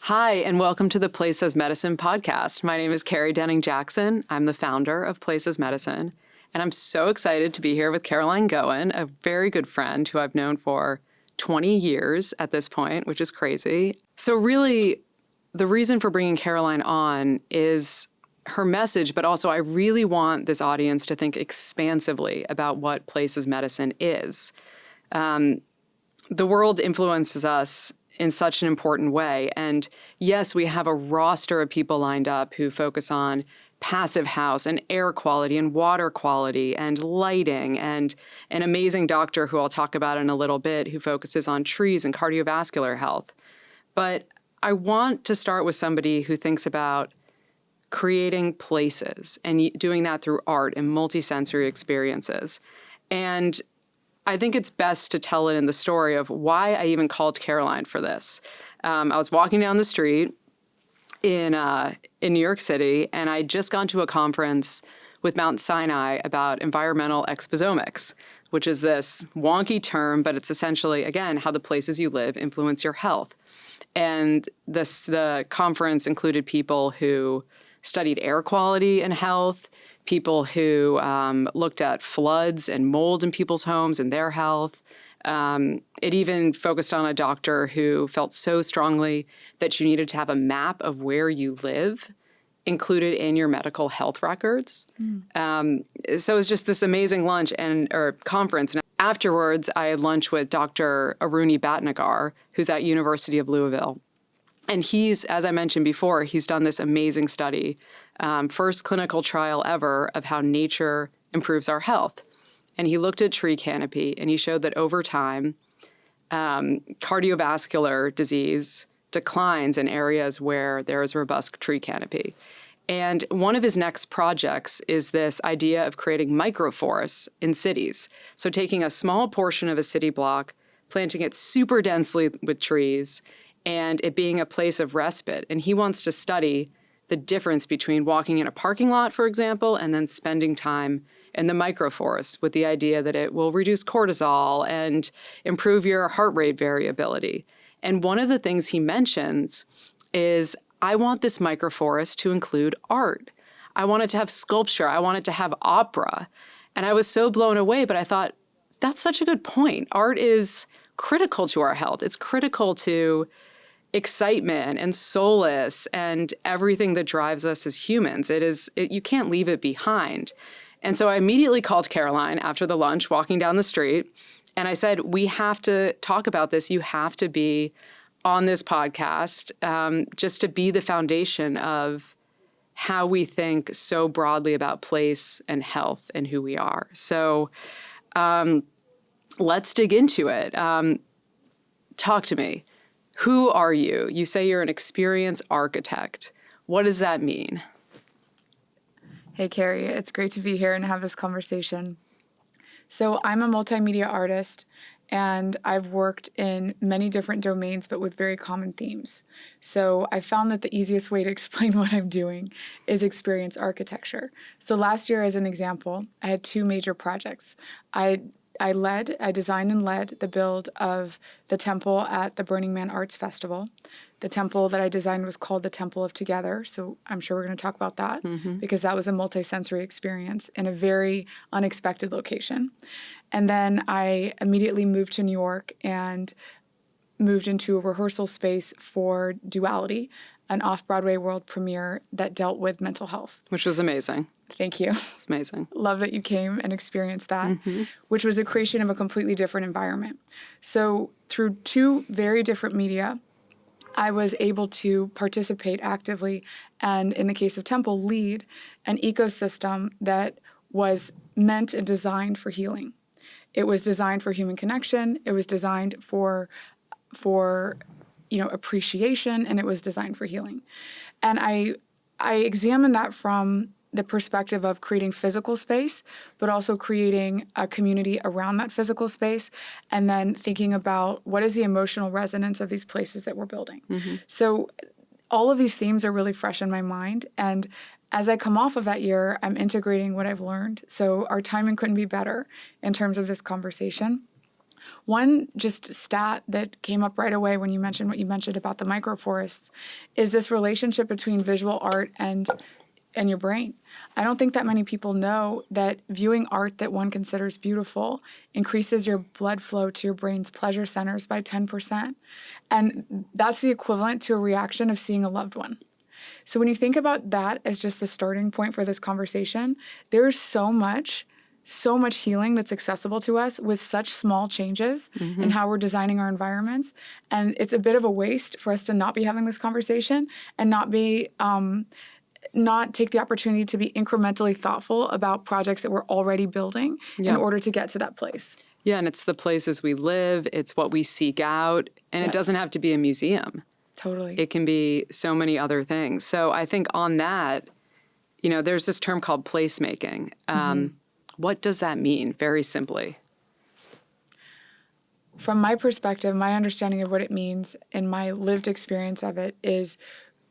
Hi, and welcome to the Places Medicine podcast. My name is Carrie Denning Jackson. I'm the founder of Places Medicine, and I'm so excited to be here with Caroline Ghosn, a very good friend who I've known for 20 years at this point, which is crazy. So really, the reason for bringing Caroline on is her message, but also I really want this audience to think expansively about what Places Medicine is. The world influences us in such an important way. And yes, we have a roster of people lined up who focus on passive house and air quality and water quality and lighting, and an amazing doctor who I'll talk about in a little bit who focuses on trees and cardiovascular health. But I want to start with somebody who thinks about creating places and doing that through art and multisensory experiences. And I think it's best to tell it in the story of why I even called Caroline for this. I was walking down the street in New York City, and I'd just gone to a conference with Mount Sinai about environmental exposomics, which is this wonky term, but it's essentially, again, how the places you live influence your health. And the conference included people who studied air quality and health, people who looked at floods and mold in people's homes and their health. It even focused on a doctor who felt so strongly that you needed to have a map of where you live included in your medical health records. So it was just this amazing lunch or conference. And afterwards, I had lunch with Dr. Aruni Bhatnagar, who's at University of Louisville. And he's, as I mentioned before, he's done this amazing study, first clinical trial ever of how nature improves our health. And he looked at tree canopy, and he showed that over time, cardiovascular disease declines in areas where there is robust tree canopy. And one of his next projects is this idea of creating microforests in cities. So taking a small portion of a city block, planting it super densely with trees, and it being a place of respite. And he wants to study the difference between walking in a parking lot, for example, and then spending time in the microforest with the idea that it will reduce cortisol and improve your heart rate variability. And one of the things he mentions is, I want this microforest to include art. I want it to have sculpture. I want it to have opera. And I was so blown away, but I thought, that's such a good point. Art is critical to our health. It's critical to excitement and solace and everything that drives us as humans. You can't leave it behind. And so I immediately called Caroline after the lunch, walking down the street, and I said, we have to talk about this. You have to be on this podcast just to be the foundation of how we think so broadly about place and health and who we are. So let's dig into it. Talk to me. Who are you? You say you're an experienced architect. What does that mean? Hey, Carrie. It's great to be here and have this conversation. So I'm a multimedia artist, and I've worked in many different domains, but with very common themes. So I found that the easiest way to explain what I'm doing is experience architecture. So last year, as an example, I had two major projects. I designed and led the build of the temple at the Burning Man Arts Festival. The temple that I designed was called the Temple of Together, so I'm sure we're going to talk about that because that was a multisensory experience in a very unexpected location. And then I immediately moved to New York and moved into a rehearsal space for Duality, an off-Broadway world premiere that dealt with mental health. Which was amazing. Thank you. It's amazing. Love that you came and experienced that, which was a creation of a completely different environment. So through two very different media, I was able to participate actively and, in the case of Temple, lead an ecosystem that was meant and designed for healing. It was designed for human connection. It was designed for appreciation, and it was designed for healing. And I examined that from the perspective of creating physical space, but also creating a community around that physical space, and then thinking about what is the emotional resonance of these places that we're building. So all of these themes are really fresh in my mind, and as I come off of that year, I'm integrating what I've learned. So our timing couldn't be better in terms of this conversation. One just stat that came up right away when you mentioned what you mentioned about the microforests is this relationship between visual art and your brain. I don't think that many people know that viewing art that one considers beautiful increases your blood flow to your brain's pleasure centers by 10%. And that's the equivalent to a reaction of seeing a loved one. So when you think about that as just the starting point for this conversation, there's so much healing that's accessible to us with such small changes in how we're designing our environments. And it's a bit of a waste for us to not be having this conversation and not take the opportunity to be incrementally thoughtful about projects that we're already building in order to get to that place. Yeah, and it's the places we live, it's what we seek out, and it doesn't have to be a museum. Totally. It can be so many other things. So I think on that, there's this term called placemaking. What does that mean, very simply? From my perspective, my understanding of what it means and my lived experience of it is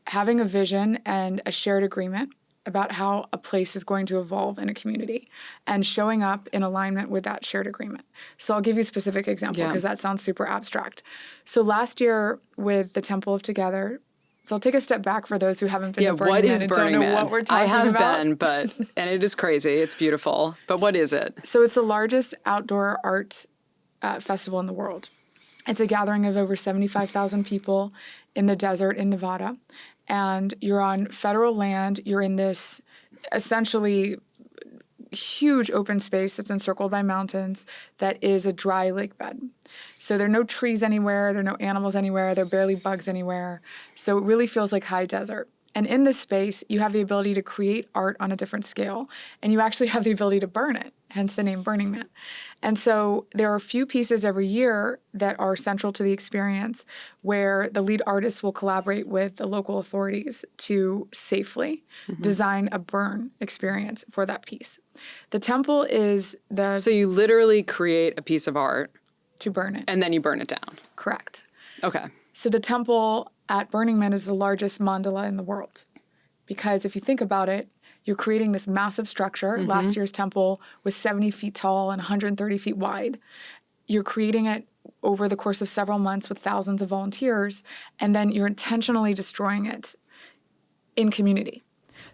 having a vision and a shared agreement about how a place is going to evolve in a community and showing up in alignment with that shared agreement. So I'll give you a specific example because that sounds super abstract. So last year with the Temple of Together, so I'll take a step back for those who haven't been to Burning what Man is and Burning don't know Man? what we're talking I have about. been, and it is crazy. It's beautiful. But what is it? So it's the largest outdoor art festival in the world. It's a gathering of over 75,000 people in the desert in Nevada. And you're on federal land. You're in this essentially huge open space that's encircled by mountains that is a dry lake bed. So there are no trees anywhere. There are no animals anywhere. There are barely bugs anywhere. So it really feels like high desert. And in this space, you have the ability to create art on a different scale, and you actually have the ability to burn it, hence the name Burning Man. And so there are a few pieces every year that are central to the experience where the lead artists will collaborate with the local authorities to safely design a burn experience for that piece. The temple is the... So you literally create a piece of art. To burn it. And then you burn it down. Correct. Okay. So the temple at Burning Man is the largest mandala in the world. Because if you think about it, you're creating this massive structure. Last year's temple was 70 feet tall and 130 feet wide. You're creating it over the course of several months with thousands of volunteers, and then you're intentionally destroying it in community.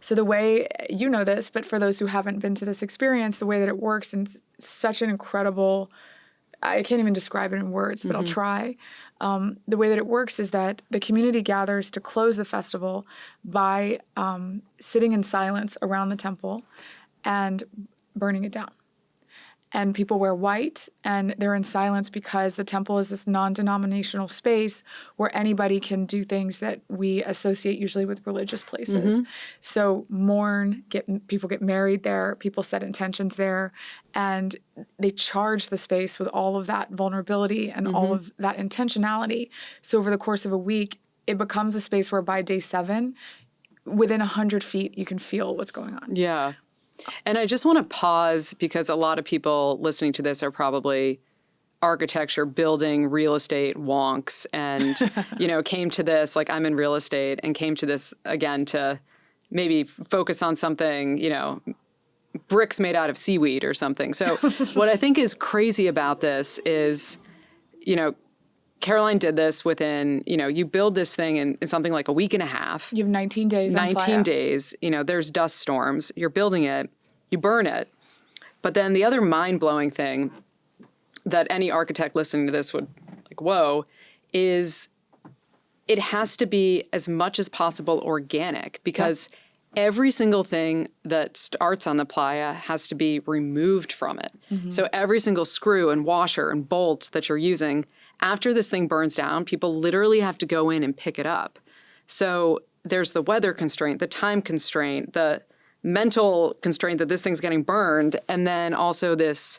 So the way, you know this, but for those who haven't been to this experience, the way that it works, and it's such an incredible... I can't even describe it in words, but I'll try. The way that it works is that the community gathers to close the festival by sitting in silence around the temple and burning it down. And people wear white, and they're in silence because the temple is this non-denominational space where anybody can do things that we associate usually with religious places. So people get married there, people set intentions there, and they charge the space with all of that vulnerability and all of that intentionality. So over the course of a week, it becomes a space where by day 7, within 100 feet, you can feel what's going on. Yeah. And I just want to pause because a lot of people listening to this are probably architecture, building, real estate wonks and, came to this, like I'm in real estate and came to this again to maybe focus on something, bricks made out of seaweed or something. So what I think is crazy about this is, Caroline did this within, you build this thing in something like a week and a half. You have 19 days. 19 days, there's dust storms. You're building it, you burn it. But then the other mind-blowing thing that any architect listening to this would whoa, is it has to be as much as possible organic because every single thing that starts on the playa has to be removed from it. So every single screw and washer and bolt that you're using, after this thing burns down, people literally have to go in and pick it up. So there's the weather constraint, the time constraint, the mental constraint that this thing's getting burned, and then also this,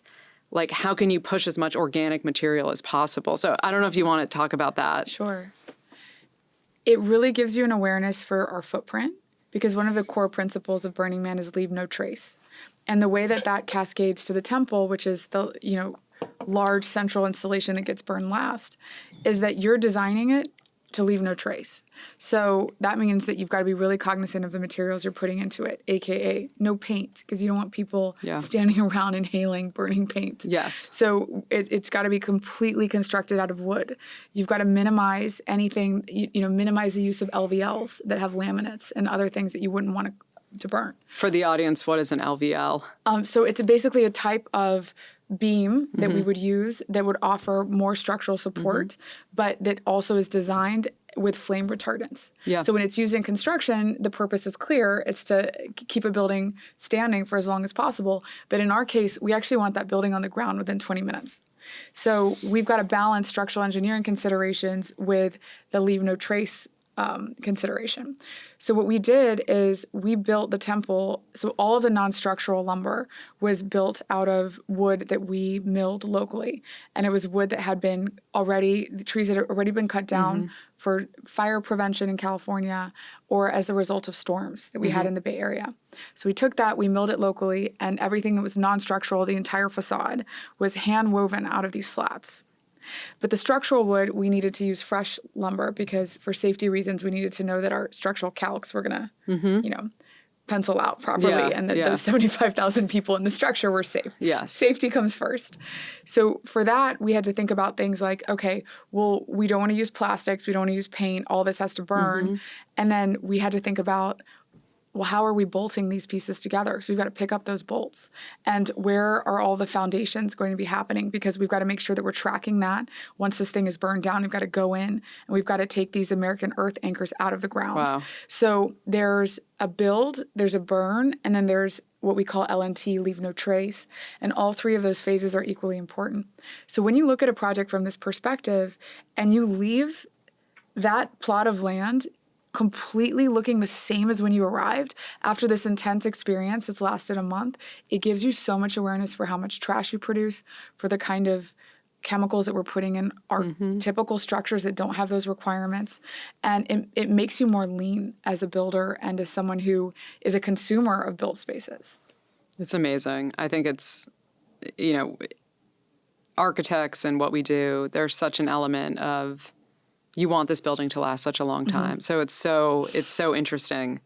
how can you push as much organic material as possible? So I don't know if you want to talk about that. Sure. It really gives you an awareness for our footprint because one of the core principles of Burning Man is leave no trace. And the way that cascades to the temple, which is the, large central installation that gets burned last, is that you're designing it to leave no trace. So that means that you've got to be really cognizant of the materials you're putting into it, AKA no paint, because you don't want people standing around inhaling burning paint. Yes. So it's got to be completely constructed out of wood. You've got to minimize anything, minimize the use of LVLs that have laminates and other things that you wouldn't want to burn. For the audience, what is an LVL? So it's basically a type of beam that we would use that would offer more structural support, but that also is designed with flame retardants. Yeah. So when it's used in construction, the purpose is clear. It's to keep a building standing for as long as possible. But in our case, we actually want that building on the ground within 20 minutes. So we've got to balance structural engineering considerations with the leave no trace consideration. So what we did is we built the temple. So all of the non-structural lumber was built out of wood that we milled locally. And it was wood that had been the trees had already been cut down for fire prevention in California or as the result of storms that we had in the Bay Area. So we took that, we milled it locally, and everything that was non-structural, the entire facade, was hand woven out of these slats. But the structural wood, we needed to use fresh lumber because for safety reasons, we needed to know that our structural calcs were going to, pencil out properly and that those 75,000 people in the structure were safe. Yes. Safety comes first. So for that, we had to think about things like, okay, well, we don't want to use plastics. We don't want to use paint. All this has to burn. And then we had to think about, well, how are we bolting these pieces together? So we've got to pick up those bolts. And where are all the foundations going to be happening? Because we've got to make sure that we're tracking that. Once this thing is burned down, we've got to go in and we've got to take these American earth anchors out of the ground. Wow. So there's a build, there's a burn, and then there's what we call LNT, leave no trace. And all three of those phases are equally important. So when you look at a project from this perspective and you leave that plot of land completely looking the same as when you arrived after this intense experience that's lasted a month, it gives you so much awareness for how much trash you produce, for the kind of chemicals that we're putting in our typical structures that don't have those requirements. And it makes you more lean as a builder and as someone who is a consumer of built spaces. It's amazing. I think it's, architects and what we do, there's such an element of you want this building to last such a long time. So it's so interesting.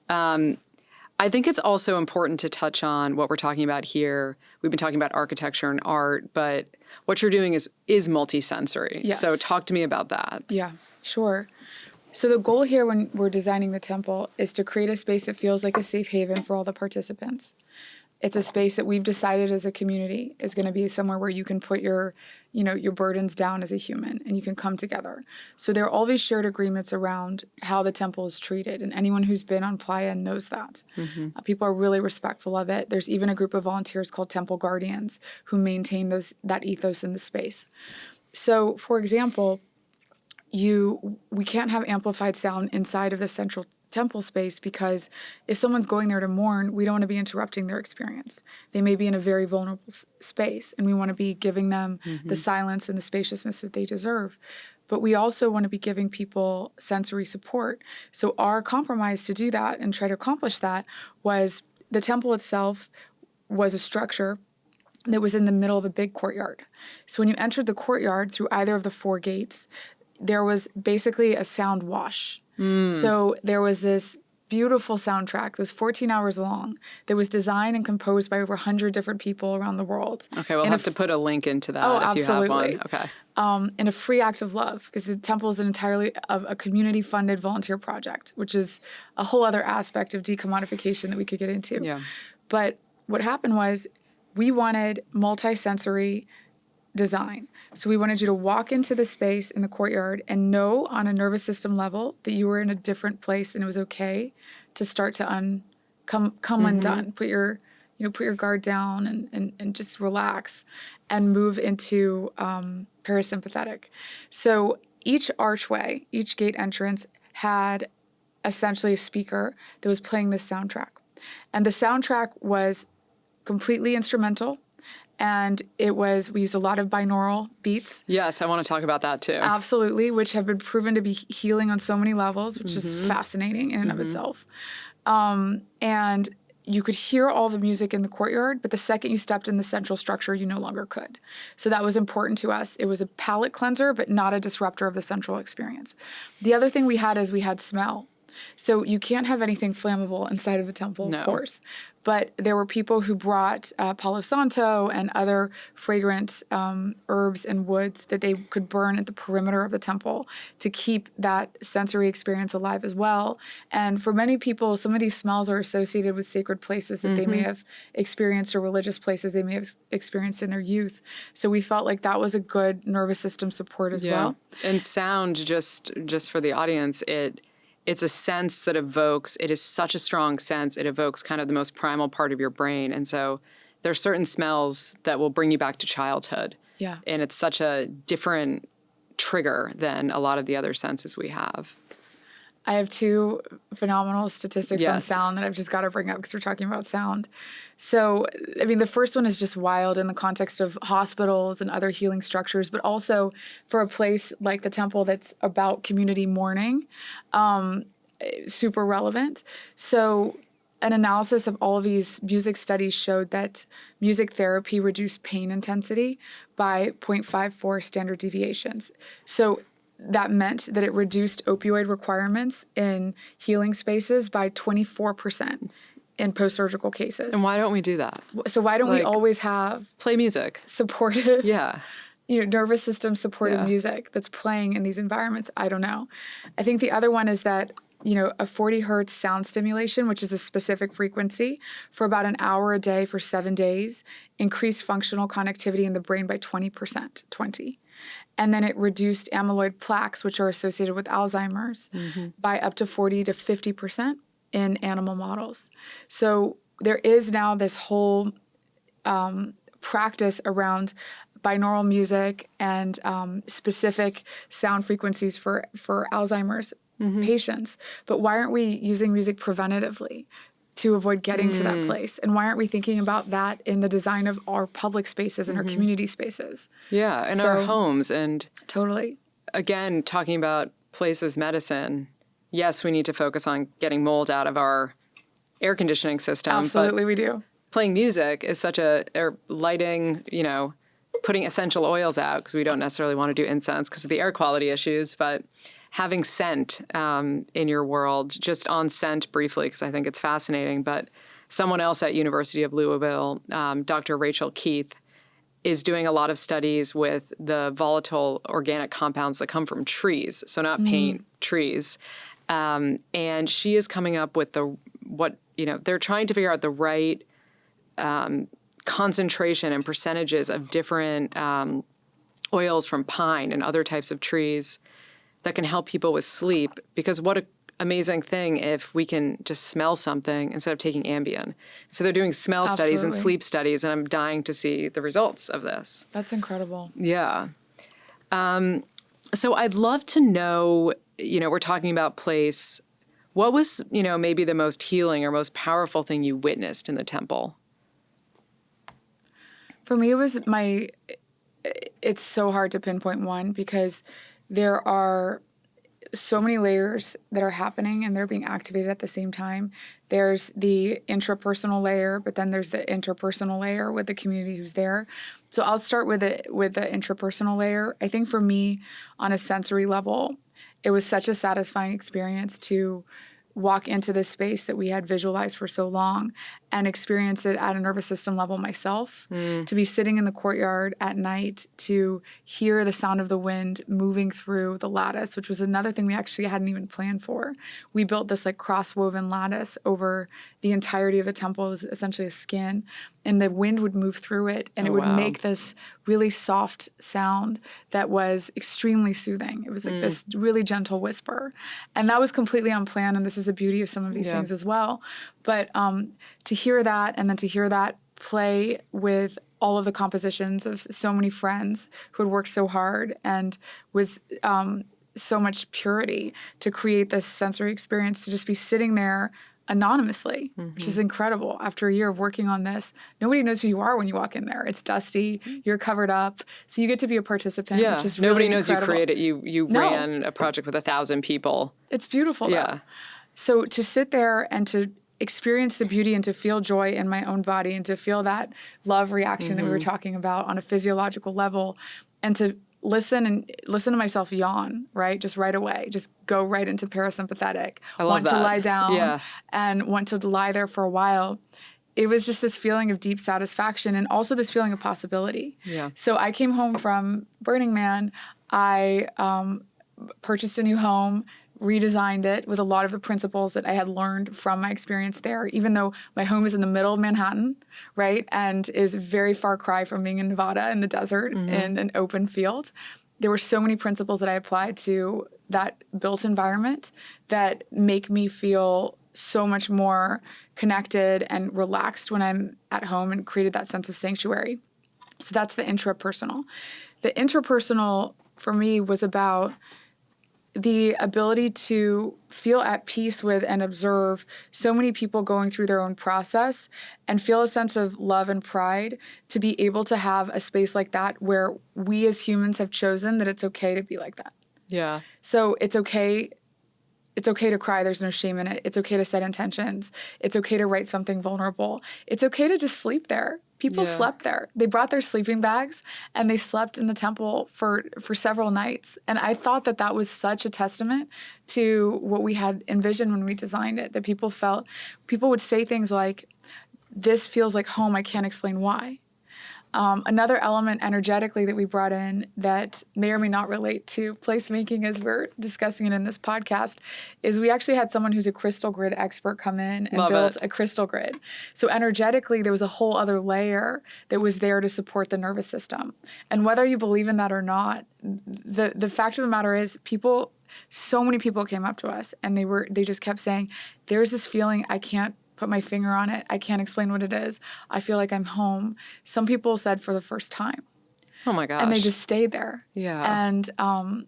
I think it's also important to touch on what we're talking about here. We've been talking about architecture and art, but what you're doing is multisensory. Yes. So talk to me about that. Yeah, sure. So the goal here when we're designing the temple is to create a space that feels like a safe haven for all the participants. It's a space that we've decided as a community is going to be somewhere where you can put your burdens down as a human and you can come together. So there are all these shared agreements around how the temple is treated. And anyone who's been on Playa knows that. People are really respectful of it. There's even a group of volunteers called Temple Guardians who maintain that ethos in the space. So, for example, we can't have amplified sound inside of the central temple space because if someone's going there to mourn, we don't want to be interrupting their experience. They may be in a very vulnerable space, and we want to be giving them the silence and the spaciousness that they deserve. But we also want to be giving people sensory support. So our compromise to do that and try to accomplish that was the temple itself was a structure that was in the middle of a big courtyard. So when you entered the courtyard through either of the four gates, there was basically a sound wash. So there was this beautiful soundtrack that was 14 hours long that was designed and composed by over 100 different people around the world. Okay, we'll have to put a link into that if you have absolutely. one. Okay. In a free act of love, because the temple is entirely a community-funded volunteer project, which is a whole other aspect of decommodification that we could get into. Yeah. But what happened was we wanted multi-sensory design. So we wanted you to walk into the space in the courtyard and know on a nervous system level that you were in a different place and it was okay to start to come undone. Put your guard down and just relax and move into parasympathetic. So each archway, each gate entrance had essentially a speaker that was playing this soundtrack. And the soundtrack was completely instrumental. And we used a lot of binaural beats. Yes, I want to talk about that too. Absolutely, which have been proven to be healing on so many levels, which is fascinating in and of itself. And you could hear all the music in the courtyard, but the second you stepped in the central structure, you no longer could. So that was important to us. It was a palate cleanser, but not a disruptor of the central experience. The other thing we had is we had smell. So you can't have anything flammable inside of the temple, No. of course. But there were people who brought Palo Santo and other fragrant herbs and woods that they could burn at the perimeter of the temple to keep that sensory experience alive as well. And for many people, some of these smells are associated with sacred places that they may have experienced or religious places they may have experienced in their youth. So we felt like that was a good nervous system support as well. And sound, just for the audience, it's a sense that evokes, it is such a strong sense, it evokes kind of the most primal part of your brain. And so there are certain smells that will bring you back to childhood. Yeah. And it's such a different trigger than a lot of the other senses we have. I have two phenomenal statistics on Yes. sound that I've just got to bring up because we're talking about sound. So, I mean, the first one is just wild in the context of hospitals and other healing structures, but also for a place like the temple that's about community mourning, super relevant. So, an analysis of all of these music studies showed that music therapy reduced pain intensity by 0.54 standard deviations. So, that meant that it reduced opioid requirements in healing spaces by 24% in post-surgical cases. And why don't we do that? So why don't we Like, always have play music. supportive, Yeah. nervous system supportive Yeah. music that's playing in these environments? I don't know. I think the other one is that, a 40 hertz sound stimulation, which is a specific frequency, for about an hour a day for 7 days, increased functional connectivity in the brain by 20%, 20. And then it reduced amyloid plaques, which are associated with Alzheimer's, by up to 40 to 50% in animal models. So there is now this whole practice around binaural music and specific sound frequencies for Alzheimer's patients. But why aren't we using music preventatively to avoid getting to that place? And why aren't we thinking about that in the design of our public spaces and our community spaces? Yeah, in our homes. And Totally. again, talking about places medicine, yes, we need to focus on getting mold out of our air conditioning system. Absolutely, we do. But playing music is such or lighting, putting essential oils out, because we don't necessarily want to do incense because of the air quality issues, but having scent in your world, just on scent briefly, because I think it's fascinating. But someone else at University of Louisville, Dr. Rachel Keith, is doing a lot of studies with the volatile organic compounds that come from trees, so not paint, trees. And she is coming up with they're trying to figure out the right concentration and percentages of different oils from pine and other types of trees that can help people with sleep. Because what an amazing thing if we can just smell something instead of taking Ambien. So they're doing smell studies and Absolutely. sleep studies, and I'm dying to see the results of this. That's incredible. Yeah. So I'd love to know, we're talking about place. What was, maybe the most healing or most powerful thing you witnessed in the temple? For me, it's so hard to pinpoint one because there are so many layers that are happening and they're being activated at the same time. There's the intrapersonal layer, but then there's the interpersonal layer with the community who's there. So I'll start with the intrapersonal layer. I think for me, on a sensory level, it was such a satisfying experience to walk into this space that we had visualized for so long and experience it at a nervous system level myself, to be sitting in the courtyard at night, to hear the sound of the wind moving through the lattice, which was another thing we actually hadn't even planned for. We built this cross-woven lattice over the entirety of the temple. It was essentially a skin, and the wind would move through it, and it would make this really soft sound that was extremely soothing. It was like this really gentle whisper. And that was completely unplanned, and this is the beauty of some of these things as well. But to hear that, and then to hear that play with all of the compositions of so many friends who had worked so hard and with so much purity to create this sensory experience, to just be sitting there anonymously, which is incredible. After a year of working on this, nobody knows who you are when you walk in there. It's dusty, you're covered up, so you get to be a participant, which is nobody really knows incredible. you created. You ran a project with 1,000 people. It's beautiful, though. Yeah. So to sit there and to experience the beauty and to feel joy in my own body and to feel that love reaction that we were talking about on a physiological level, and to listen to myself yawn, right? Just right away, just go right into parasympathetic. I love want that. to lie down Yeah. and want to lie there for a while. It was just this feeling of deep satisfaction and also this feeling of possibility. Yeah. So I came home from Burning Man. I purchased a new home, redesigned it with a lot of the principles that I had learned from my experience there, even though my home is in the middle of Manhattan, right? And is a very far cry from being in Nevada in the desert in an open field. There were so many principles that I applied to that built environment that make me feel so much more connected and relaxed when I'm at home, and created that sense of sanctuary. So that's the intrapersonal. The interpersonal for me was about the ability to feel at peace with and observe so many people going through their own process and feel a sense of love and pride to be able to have a space like that where we as humans have chosen that it's okay to be like that. Yeah. So it's okay to cry. There's no shame in it. It's okay to set intentions. It's okay to write something vulnerable. It's okay to just sleep there. People slept there. They brought their sleeping bags and they slept in the temple for several nights. And I thought that was such a testament to what we had envisioned when we designed it, that people would say things like, this feels like home. I can't explain why. Another element energetically that we brought in that may or may not relate to placemaking as we're discussing it in this podcast is we actually had someone who's a crystal grid expert come in and build a crystal grid. So energetically, there was a whole other layer that was there to support the nervous system. And whether you believe in that or not, the fact of the matter is so many people came up to us and they just kept saying, there's this feeling, I can't put my finger on it. I can't explain what it is. I feel like I'm home. Some people said for the first time. Oh my gosh. And they just stayed there. Yeah. And I'm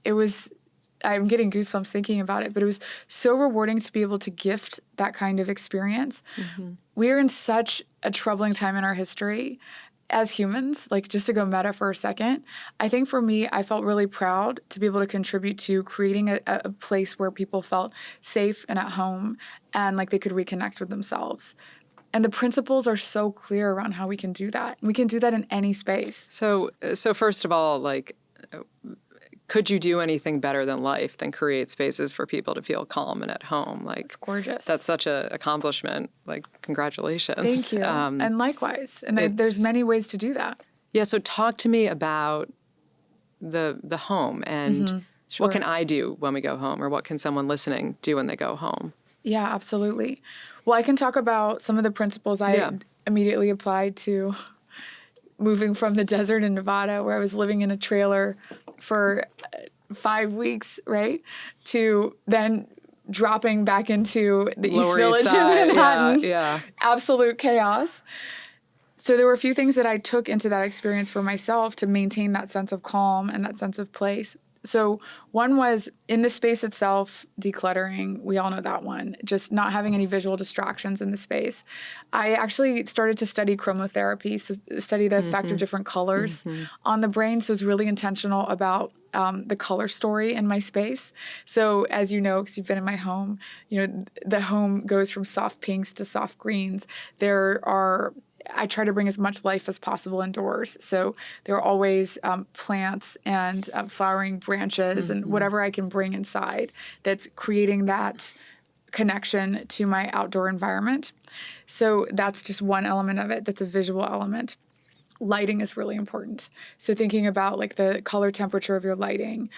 getting goosebumps thinking about it, but it was so rewarding to be able to gift that kind of experience. We're in such a troubling time in our history as humans, like just to go meta for a second. I think for me, I felt really proud to be able to contribute to creating a place where people felt safe and at home and like they could reconnect with themselves. And the principles are so clear around how we can do that. We can do that in any space. So first of all, like, could you do anything better than life than create spaces for people to feel calm and at home? Like, it's gorgeous. That's such an accomplishment. Like, congratulations. Thank you. And likewise. And there's many ways to do that. Yeah. So talk to me about the home and Sure. what can I do when we go home, or what can someone listening do when they go home? Yeah, absolutely. Well, I can talk about some of the principles I immediately applied to moving from the desert in Nevada, where I was living in a trailer for 5 weeks, right, to then dropping back into the Lower East East Village Side. in Manhattan. Yeah. Absolute chaos. So there were a few things that I took into that experience for myself to maintain that sense of calm and that sense of place. So one was in the space itself, decluttering. We all know that one. Just not having any visual distractions in the space. I actually started to study chromotherapy, so study the effect of different colors on the brain. So it's really intentional about the color story in my space. So as you know, because you've been in my home, the home goes from soft pinks to soft greens. I try to bring as much life as possible indoors. So there are always plants and flowering branches and whatever I can bring inside that's creating that connection to my outdoor environment. So that's just one element of it. That's a visual element. Lighting is really important. So thinking about like the color temperature of your lighting,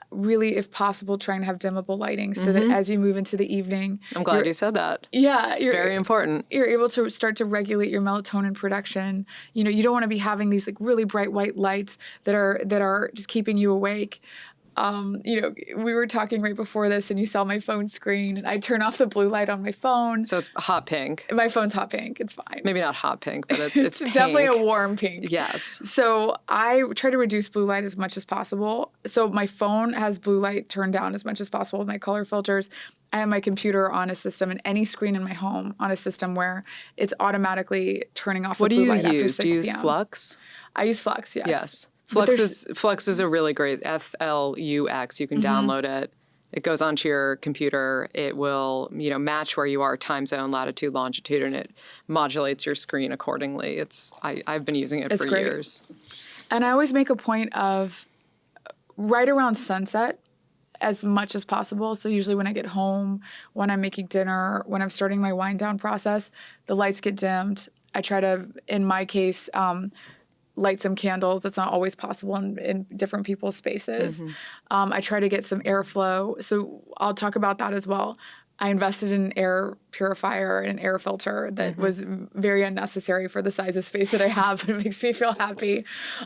really, if possible, trying to have dimmable lighting so that as you move into the evening. I'm glad you said that. Yeah. It's very important. You're able to start to regulate your melatonin production. You don't want to be having these like really bright white lights that are just keeping you awake. We were talking right before this and you saw my phone screen and I turn off the blue light on my phone. So it's hot pink. My phone's hot pink. It's fine. Maybe not hot pink, but it's pink. Definitely a warm pink. Yes. So I try to reduce blue light as much as possible. So my phone has blue light turned down as much as possible with my color filters. I have my computer on a system and any screen in my home on a system where it's automatically turning off the blue light after 6 p.m. Do you use Flux? I use Flux, yes. Yes. Flux is a really great Flux. You can download it. It goes onto your computer. It will, match where you are, time zone, latitude, longitude, and it modulates your screen accordingly. I've been using it It's for great. years. And I always make a point of right around sunset as much as possible. So usually when I get home, when I'm making dinner, when I'm starting my wind down process, the lights get dimmed. I try to, in my case, light some candles. That's not always possible in different people's spaces. I try to get some airflow. So I'll talk about that as well. I invested in an air purifier and an air filter that was very unnecessary for the size of space that I have. It makes me feel happy.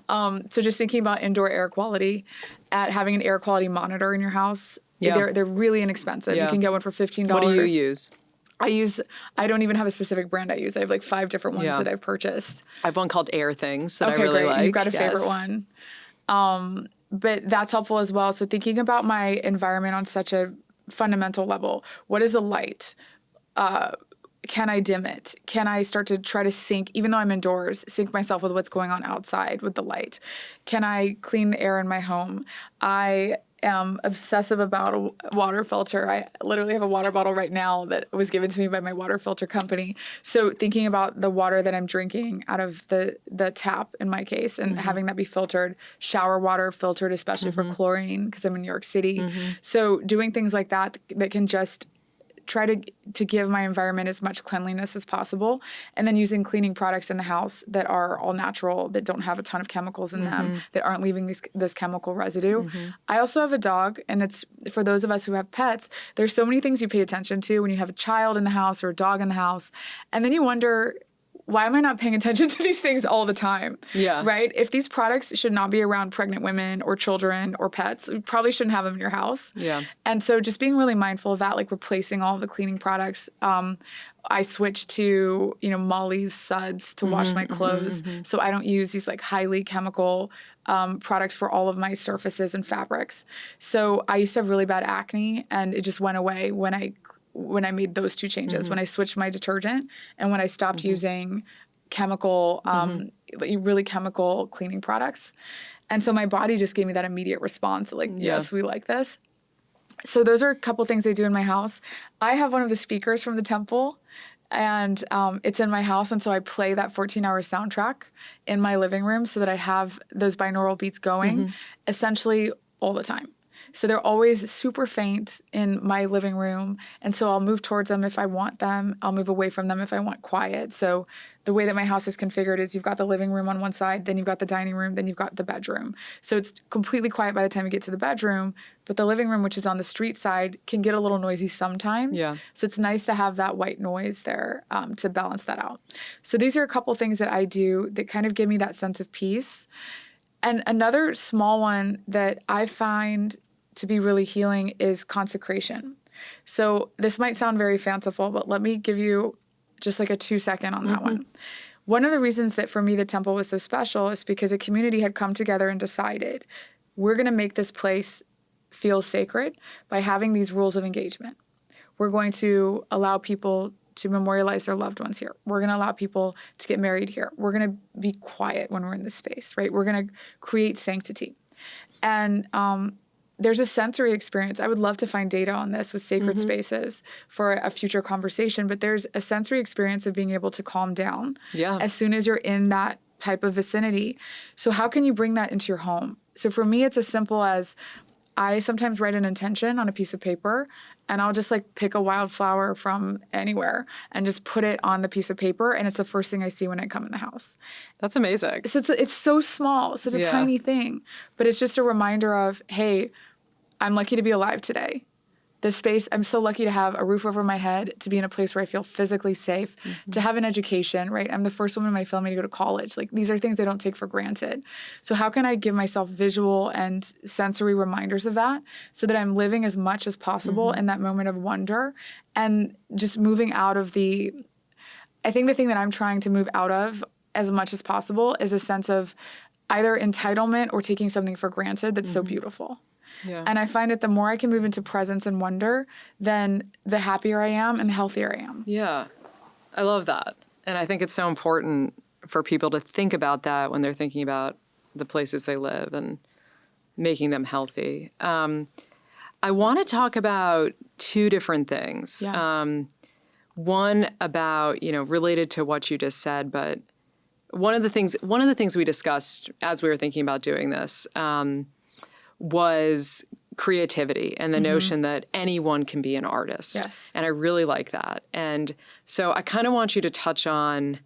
So just thinking about indoor air quality, at having an air quality monitor in your house, they're really inexpensive. You can get one for $15. What do you use? I don't even have a specific brand I use. I have like 5 different ones that I've purchased. I have one called Air Things that I Okay, really great. like. You've got a favorite one. But that's helpful as well. So thinking about my environment on such a fundamental level. What is the light? Can I dim it? Can I start to try to sync, even though I'm indoors, sync myself with what's going on outside with the light? Can I clean the air in my home? I am obsessive about a water filter. I literally have a water bottle right now that was given to me by my water filter company. So thinking about the water that I'm drinking out of the tap in my case and having that be filtered, shower water filtered, especially for chlorine because I'm in New York City. So doing things like that can just try to give my environment as much cleanliness as possible, and then using cleaning products in the house that are all natural, that don't have a ton of chemicals in them, that aren't leaving this chemical residue. I also have a dog, and it's for those of us who have pets, there's so many things you pay attention to when you have a child in the house or a dog in the house, and then you wonder, why am I not paying attention to these things all the time? Yeah. Right? If these products should not be around pregnant women or children or pets, you probably shouldn't have them in your house. Yeah. And so just being really mindful of that, like replacing all the cleaning products. I switched to, Molly's suds to wash my clothes. So I don't use these like highly chemical products for all of my surfaces and fabrics. So I used to have really bad acne, and it just went away when I made those 2 changes, when I switched my detergent and when I stopped using chemical, really chemical cleaning products. And so my body just gave me that immediate response, like, yes, we like this. So those are a couple things I do in my house. I have one of the speakers from the temple, and it's in my house. And so I play that 14-hour soundtrack in my living room so that I have those binaural beats going essentially all the time. So they're always super faint in my living room. And so I'll move towards them if I want them. I'll move away from them if I want quiet. So the way that my house is configured is you've got the living room on one side, then you've got the dining room, then you've got the bedroom. So it's completely quiet by the time you get to the bedroom. But the living room, which is on the street side, can get a little noisy sometimes. Yeah. So it's nice to have that white noise there to balance that out. So these are a couple things that I do that kind of give me that sense of peace. And another small one that I find to be really healing is consecration. So this might sound very fanciful, but let me give you just like a 2-second on that one. One of the reasons that for me the temple was so special is because a community had come together and decided we're going to make this place feel sacred by having these rules of engagement. We're going to allow people to memorialize their loved ones here. We're going to allow people to get married here. We're going to be quiet when we're in this space, right? We're going to create sanctity. And there's a sensory experience. I would love to find data on this with sacred spaces for a future conversation, but there's a sensory experience of being able to calm down as soon as you're in that type of vicinity. So how can you bring that into your home? So for me, it's as simple as I sometimes write an intention on a piece of paper, and I'll just like pick a wildflower from anywhere and just put it on the piece of paper, and it's the first thing I see when I come in the house. That's amazing. So it's so small, such a tiny thing, but it's just a reminder of, hey, I'm lucky to be alive today. This space, I'm so lucky to have a roof over my head, to be in a place where I feel physically safe, to have an education, right? I'm the first woman in my family to go to college. Like, these are things I don't take for granted. So how can I give myself visual and sensory reminders of that so that I'm living as much as possible in that moment of wonder and just moving out of I think the thing that I'm trying to move out of as much as possible is a sense of either entitlement or taking something for granted that's so beautiful. Yeah. And I find that the more I can move into presence and wonder, then the happier I am and the healthier I am. Yeah, I love that. And I think it's so important for people to think about that when they're thinking about the places they live and making them healthy. I I want to talk about two different things. Yeah. One about, related to what you just said, but one of the things we discussed as we were thinking about doing this was creativity and the notion that anyone can be an artist. Yes. And I really like that. And so I kind of want you to touch on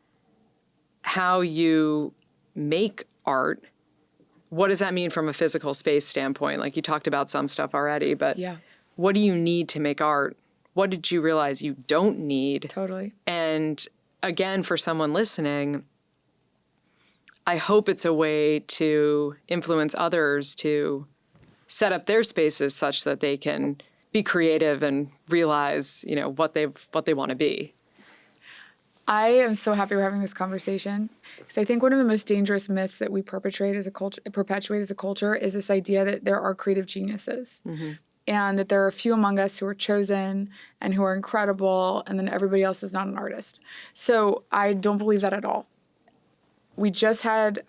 how you make art. What does that mean from a physical space standpoint? Like you talked about some stuff already, but Yeah. what do you need to make art? What did you realize you don't need? Totally. And again, for someone listening, I hope it's a way to influence others to set up their spaces such that they can be creative and realize, what they want to be. I am so happy we're having this conversation because I think one of the most dangerous myths that we perpetuate as a culture is this idea that there are creative geniuses and that there are a few among us who are chosen and who are incredible, and then everybody else is not an artist. So I don't believe that at all. We just had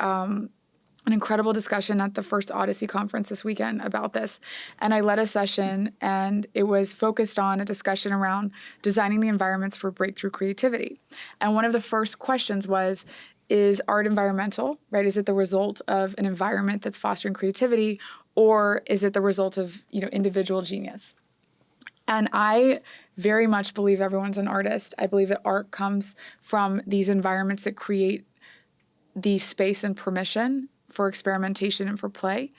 an incredible discussion at the first Odyssey conference this weekend about this. And I led a session, and it was focused on a discussion around designing the environments for breakthrough creativity. And one of the first questions was, is art environmental, right? Is it the result of an environment that's fostering creativity, or is it the result of, individual genius? And I very much believe everyone's an artist. I believe that art comes from these environments that create the space and permission for experimentation and for play,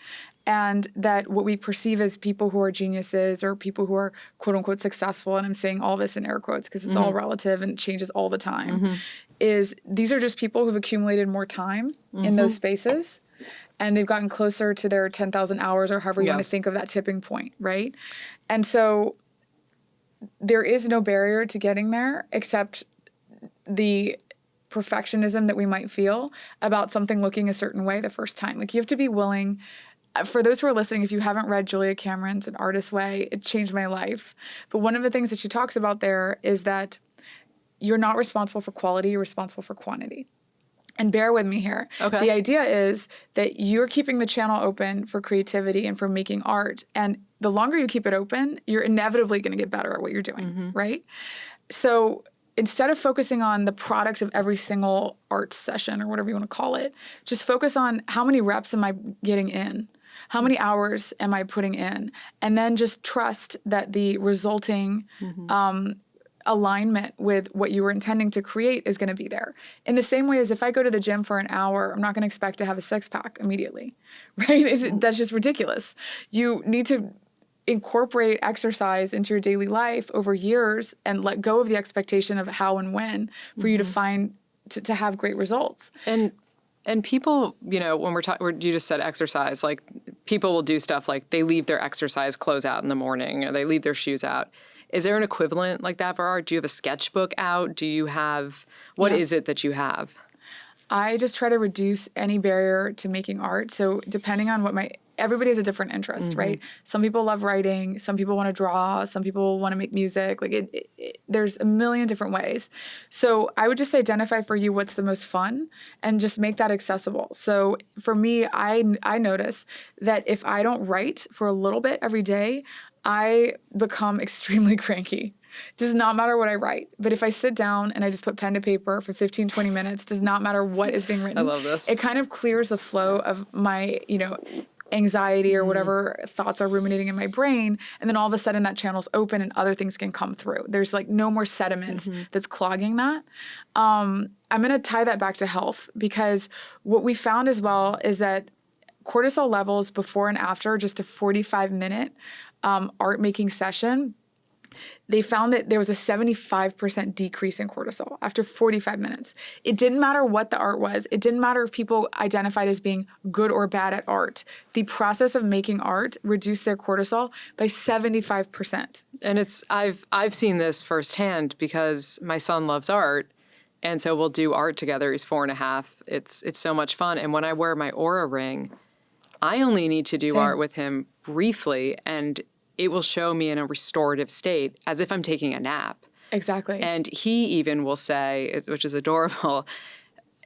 and that what we perceive as people who are geniuses or people who are quote unquote successful, and I'm saying all this in air quotes because it's all relative and changes all the time, is these are just people who've accumulated more time in those spaces, and they've gotten closer to their 10,000 hours or however you want to think of that tipping point, right? And so there is no barrier to getting there except the perfectionism that we might feel about something looking a certain way the first time. Like, you have to be willing. For those who are listening, if you haven't read Julia Cameron's An Artist's Way, it changed my life. But one of the things that she talks about there is that you're not responsible for quality, you're responsible for quantity. And bear with me here. Okay. The idea is that you're keeping the channel open for creativity and for making art. And the longer you keep it open, you're inevitably going to get better at what you're doing, right? So instead of focusing on the product of every single art session or whatever you want to call it, just focus on how many reps am I getting in? How many hours am I putting in? And then just trust that the resulting alignment with what you were intending to create is going to be there. In the same way as if I go to the gym for an hour, I'm not going to expect to have a six-pack immediately, right? That's just ridiculous. You need to incorporate exercise into your daily life over years and let go of the expectation of how and when for you to find to have great results. And people, when we're talking, you just said exercise, like people will do stuff like they leave their exercise clothes out in the morning or they leave their shoes out. Is there an equivalent like that for art? Do you have a sketchbook out? Do you have, what is it that you have? I just try to reduce any barrier to making art. So depending on what everybody has a different interest, right? Some people love writing. Some people want to draw. Some people want to make music. Like there's a million different ways. So I would just identify for you what's the most fun and just make that accessible. So for me, I notice that if I don't write for a little bit every day, I become extremely cranky. Does not matter what I write. But if I sit down and I just put pen to paper for 15, 20 minutes, does not matter what is being written. I love this. It kind of clears the flow of my, anxiety or whatever thoughts are ruminating in my brain. And then all of a sudden that channel's open and other things can come through. There's like no more sediment that's clogging that. I'm going to tie that back to health because what we found as well is that cortisol levels before and after just a 45-minute art making session, they found that there was a 75% decrease in cortisol after 45 minutes. It didn't matter what the art was. It didn't matter if people identified as being good or bad at art. The process of making art reduced their cortisol by 75%. And I've seen this firsthand because my son loves art. And so we'll do art together. He's 4.5. It's so much fun. And when I wear my Aura ring, I only need to do art with him briefly, and it will show me in a restorative state as if I'm taking a nap. Exactly. And he even will say, which is adorable,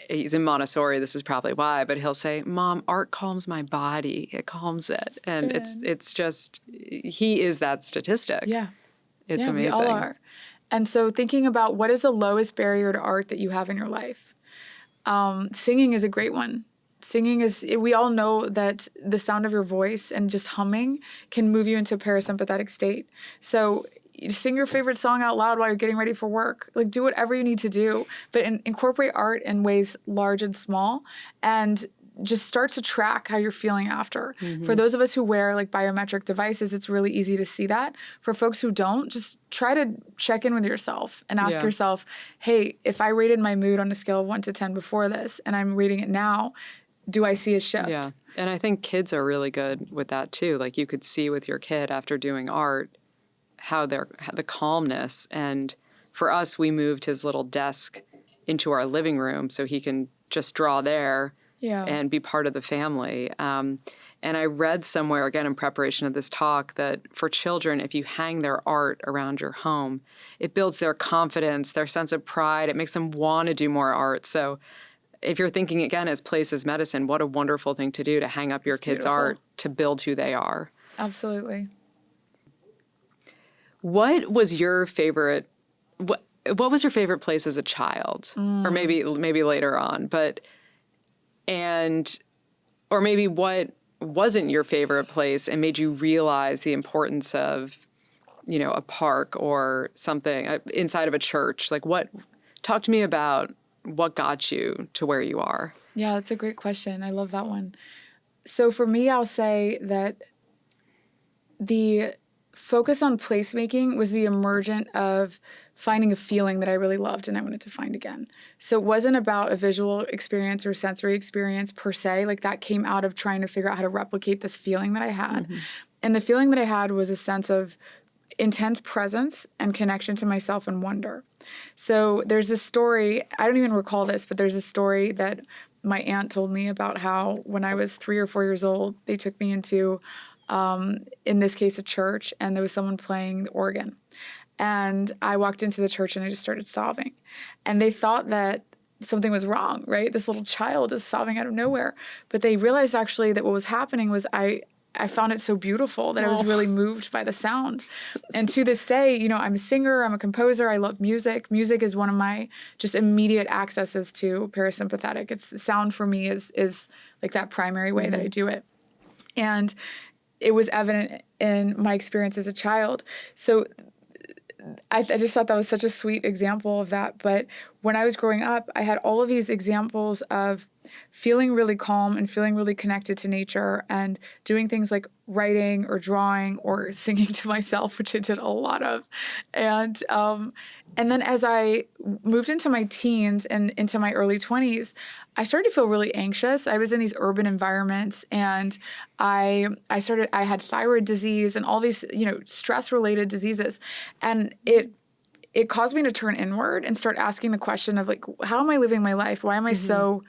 he's in Montessori, this is probably why, but he'll say, Mom, art calms my body. It calms it. And it's just, he is that statistic. Yeah. It's yeah, amazing. We all are. And so thinking about what is the lowest barrier to art that you have in your life? Singing is a great one. Singing is, we all know that the sound of your voice and just humming can move you into a parasympathetic state. So you sing your favorite song out loud while you're getting ready for work. Like, do whatever you need to do, but incorporate art in ways large and small, and just start to track how you're feeling after. For those of us who wear like biometric devices, it's really easy to see that. For folks who don't, just try to check in with yourself and ask yourself, hey, if I rated my mood on a scale of 1 to 10 before this, and I'm rating it now, do I see a shift? Yeah. And I think kids are really good with that too. Like, you could see with your kid after doing art how the calmness. And for us, we moved his little desk into our living room so he can just draw there and be part of the family. And I read somewhere, again, in preparation of this talk, that for children, if you hang their art around your home, it builds their confidence, their sense of pride. It makes them want to do more art. So if you're thinking, again, as Place is Medicine, what a wonderful thing to do, to hang up your kids' art to build who they are. Absolutely. What was your favorite? What was your favorite place as a child, or maybe later on? Or maybe what wasn't your favorite place and made you realize the importance of, a park or something inside of a church? Like, talk to me about what got you to where you are. Yeah, that's a great question. I love that one. So for me, I'll say that the focus on placemaking was the emergent of finding a feeling that I really loved and I wanted to find again. So it wasn't about a visual experience or sensory experience per se. Like, that came out of trying to figure out how to replicate this feeling that I had. And the feeling that I had was a sense of intense presence and connection to myself and wonder. So there's this story, I don't even recall this, but there's a story that my aunt told me about how when I was 3 or 4 years old, they took me into in this case, a church, and there was someone playing the organ. And I walked into the church and I just started sobbing. And they thought that something was wrong, right? This little child is sobbing out of nowhere. But they realized actually that what was happening was I found it so beautiful that I was really moved by the sound. And to this day, I'm a singer, I'm a composer, I love music. Music is one of my just immediate accesses to parasympathetic. It's sound for me is like that primary way that I do it. And it was evident in my experience as a child. So I just thought that was such a sweet example of that. But when I was growing up, I had all of these examples of feeling really calm and feeling really connected to nature and doing things like writing or drawing or singing to myself, which I did a lot of. And then as I moved into my teens and into my early 20s, I started to feel really anxious. I was in these urban environments, and I had thyroid disease and all these, stress-related diseases. And it caused me to turn inward and start asking the question of, like, how am I living my life? Why am I so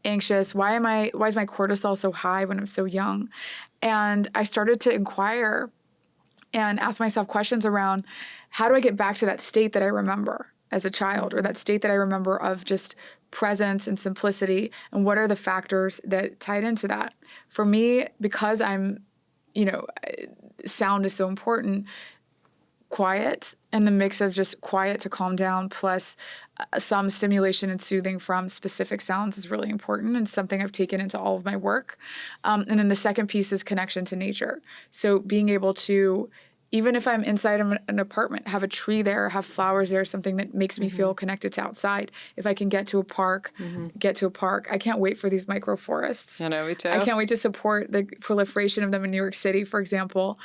anxious? Why is my cortisol so high when I'm so young? And I started to inquire and ask myself questions around, how do I get back to that state that I remember as a child, or that state that I remember of just presence and simplicity, and what are the factors that tied into that? For me, because I'm, sound is so important, quiet and the mix of just quiet to calm down plus some stimulation and soothing from specific sounds is really important, and something I've taken into all of my work. And then the second piece is connection to nature. So being able to, even if I'm inside of an apartment, have a tree there, have flowers there, something that makes me feel connected to outside. If I can get to a park, get to a park. I can't wait for these microforests. I know, me too. I can't wait to support the proliferation of them in New York City, for example.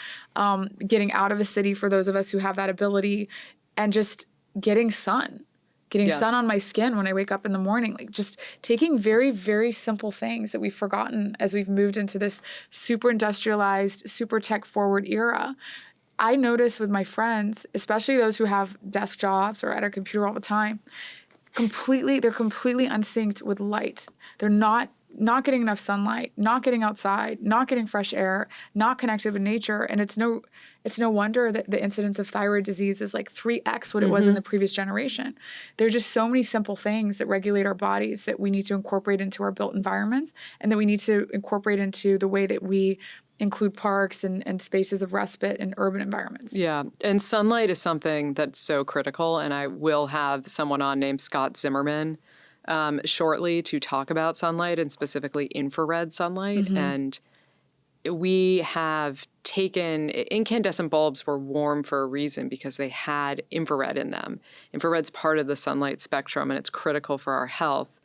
Getting out of a city for those of us who have that ability, and just getting sun. Getting sun on my skin when I wake up in the morning. Like, just taking very, very simple things that we've forgotten as we've moved into this super industrialized, super tech forward era. I notice with my friends, especially those who have desk jobs or at a computer all the time, they're completely unsynced with light. They're not not getting enough sunlight, not getting outside, not getting fresh air, not connected with nature. And it's no wonder that the incidence of thyroid disease is like 3x what it was in the previous generation. There are just so many simple things that regulate our bodies that we need to incorporate into our built environments, and that we need to incorporate into the way that we include parks and spaces of respite in urban environments. Yeah. And sunlight is something that's so critical. And I will have someone on named Scott Zimmerman shortly to talk about sunlight, and specifically infrared sunlight. And we have taken incandescent bulbs were warm for a reason, because they had infrared in them. Infrared's part of the sunlight spectrum, and it's critical for our health.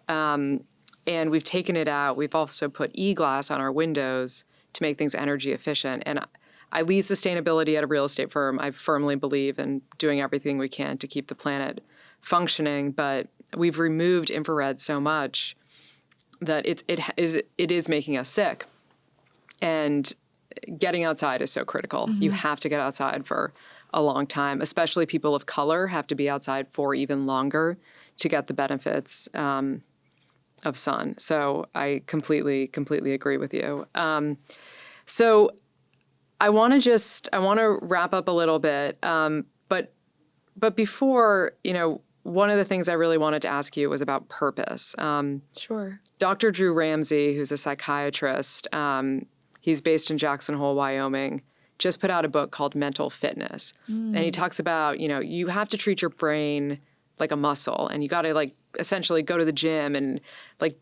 And we've taken it out. We've also put e-glass on our windows to make things energy efficient. And I lead sustainability at a real estate firm. I firmly believe in doing everything we can to keep the planet functioning, but we've removed infrared so much that it is making us sick. And getting outside is so critical. You have to get outside for a long time, especially people of color have to be outside for even longer to get the benefits of sun. So I completely agree with you. So I want to wrap up a little bit. But before, one of the things I really wanted to ask you was about purpose. Sure. Dr. Drew Ramsey, who's a psychiatrist, he's based in Jackson Hole, Wyoming, just put out a book called Mental Fitness. And he talks about, you have to treat your brain like a muscle, and you got to essentially go to the gym and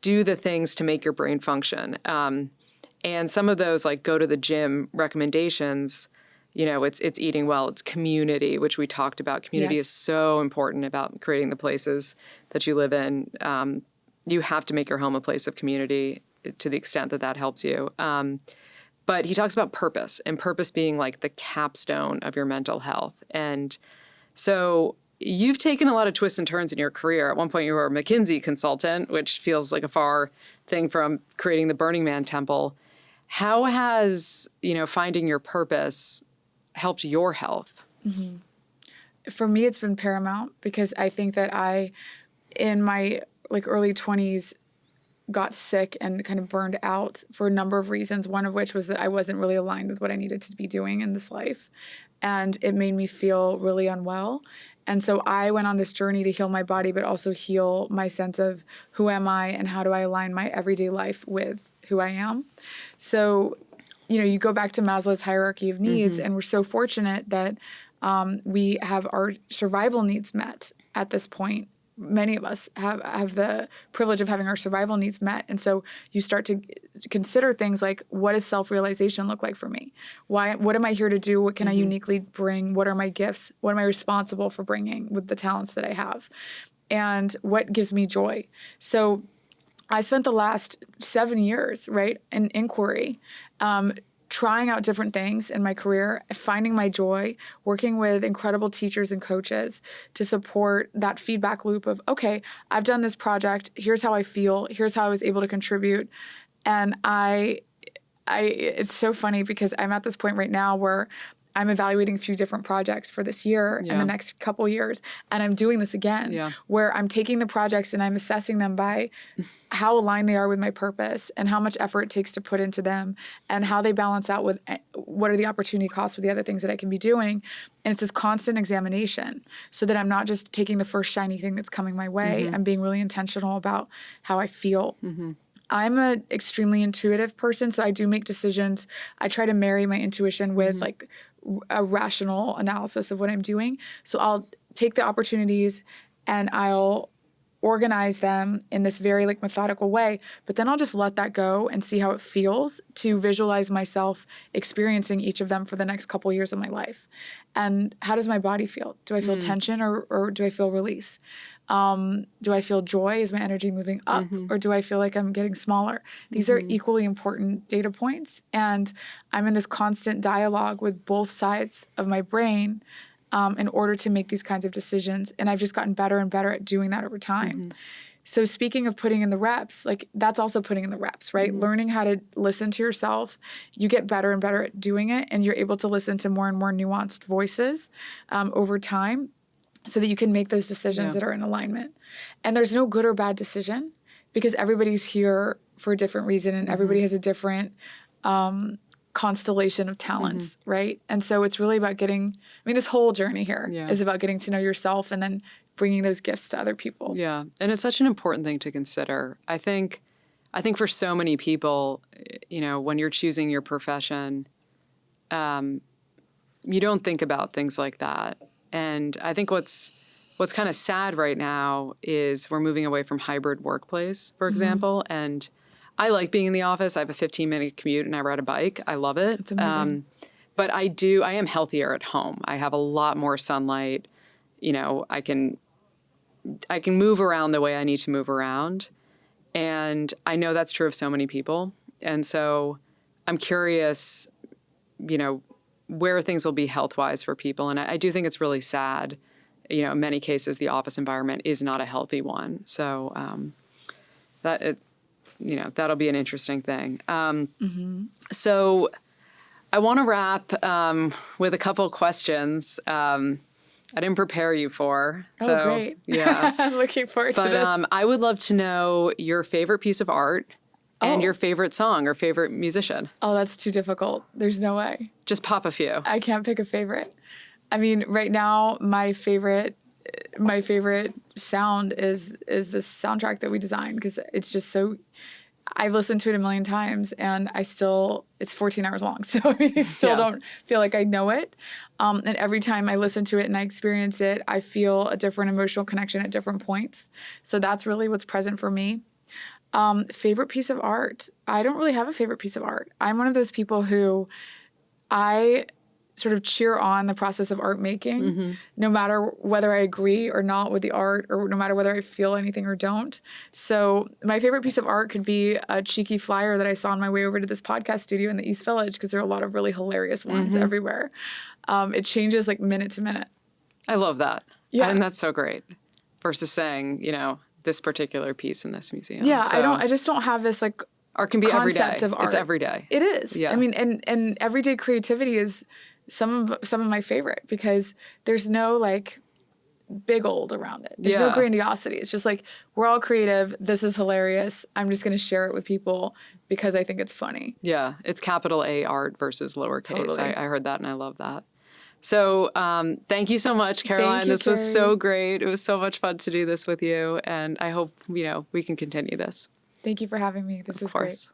do the things to make your brain function. And some of those go to the gym recommendations, it's eating well, it's community, which we talked about. Community is so important about creating the places that you live in. You have to make your home a place of community to the extent that helps you. But he talks about purpose, and purpose being the capstone of your mental health. And so you've taken a lot of twists and turns in your career. At one point, you were a McKinsey consultant, which feels like a far thing from creating the Burning Man temple. How has, finding your purpose helped your health? For me, it's been paramount, because I think that I, in my early 20s, got sick and kind of burned out for a number of reasons, one of which was that I wasn't really aligned with what I needed to be doing in this life. And it made me feel really unwell. And so I went on this journey to heal my body, but also heal my sense of who am I and how do I align my everyday life with who I am. So, you go back to Maslow's hierarchy of needs, and we're so fortunate that we have our survival needs met at this point. Many of us have the privilege of having our survival needs met. And so you start to consider things like, what does self-realization look like for me? What am I here to do? What can I uniquely bring? What are my gifts? What am I responsible for bringing with the talents that I have? And what gives me joy? So I spent the last 7 years, in inquiry, trying out different things in my career, finding my joy, working with incredible teachers and coaches to support that feedback loop of, okay, I've done this project. Here's how I feel. Here's how I was able to contribute. And it's so funny, because I'm at this point right now where I'm evaluating a few different projects for this year and the next couple years. And I'm doing this again, where I'm taking the projects and I'm assessing them by how aligned they are with my purpose and how much effort it takes to put into them and how they balance out with what are the opportunity costs with the other things that I can be doing. And it's this constant examination, so that I'm not just taking the first shiny thing that's coming my way. I'm being really intentional about how I feel. I'm an extremely intuitive person, so I do make decisions. I try to marry my intuition with a rational analysis of what I'm doing. So I'll take the opportunities and I'll organize them in this very methodical way, but then I'll just let that go and see how it feels to visualize myself experiencing each of them for the next couple years of my life. And how does my body feel? Do I feel tension or do I feel release? Do I feel joy? Is my energy moving up? Or do I feel like I'm getting smaller? These are equally important data points. And I'm in this constant dialogue with both sides of my brain in order to make these kinds of decisions. And I've just gotten better and better at doing that over time. So speaking of putting in the reps, that's also putting in the reps, right? Learning how to listen to yourself. You get better and better at doing it, and you're able to listen to more and more nuanced voices over time, so that you can make those decisions that are in alignment. And there's no good or bad decision. because everybody's here for a different reason and everybody has a different constellation of talents, right? And so it's really about this whole journey here is about getting to know yourself and then bringing those gifts to other people. Yeah. And it's such an important thing to consider. I think for so many people, when you're choosing your profession, you don't think about things like that. And I think what's kind of sad right now is we're moving away from hybrid workplace, for example. And I like being in the office. I have a 15-minute commute and I ride a bike. I love it. It's amazing. But I am healthier at home. I have a lot more sunlight. I can move around the way I need to move around. And I know that's true of so many people. And so I'm curious, where things will be health-wise for people. And I do think it's really sad. In many cases, the office environment is not a healthy one. So that'll be an interesting thing. So I want to wrap with a couple of questions I didn't prepare you for. So, great. Yeah. I'm looking forward to this. But I would love to know your favorite piece of art and your favorite song or favorite musician. Oh, that's too difficult. There's no way. Just pop a few. I can't pick a favorite. Right now, my favorite sound is this soundtrack that we designed because it's just so. I've listened to it a million times, and it's 14 hours long. So I still don't feel like I know it. And every time I listen to it and I experience it, I feel a different emotional connection at different points. So that's really what's present for me. Favorite piece of art? I don't really have a favorite piece of art. I'm one of those people who I sort of cheer on the process of art making, no matter whether I agree or not with the art, or no matter whether I feel anything or don't. So my favorite piece of art could be a cheeky flyer that I saw on my way over to this podcast studio in the East Village, because there are a lot of really hilarious ones everywhere. It changes like minute to minute. I love that. Yeah. And that's so great. Versus saying, this particular piece in this museum. Yeah, so, I just don't have this like art can be every day. Of art. It's every day. It is. Yeah. And everyday creativity is some of my favorite, because there's no like big old around it. There's no grandiosity. It's just like, we're all creative. This is hilarious. I'm just going to share it with people because I think it's funny. Yeah. It's capital A art versus lowercase. Totally. I heard that and I love that. So thank you so much, Caroline. Thank you, this was Carrie. so great. It was so much fun to do this with you. And I hope, we can continue this. Thank you for having me. This was great.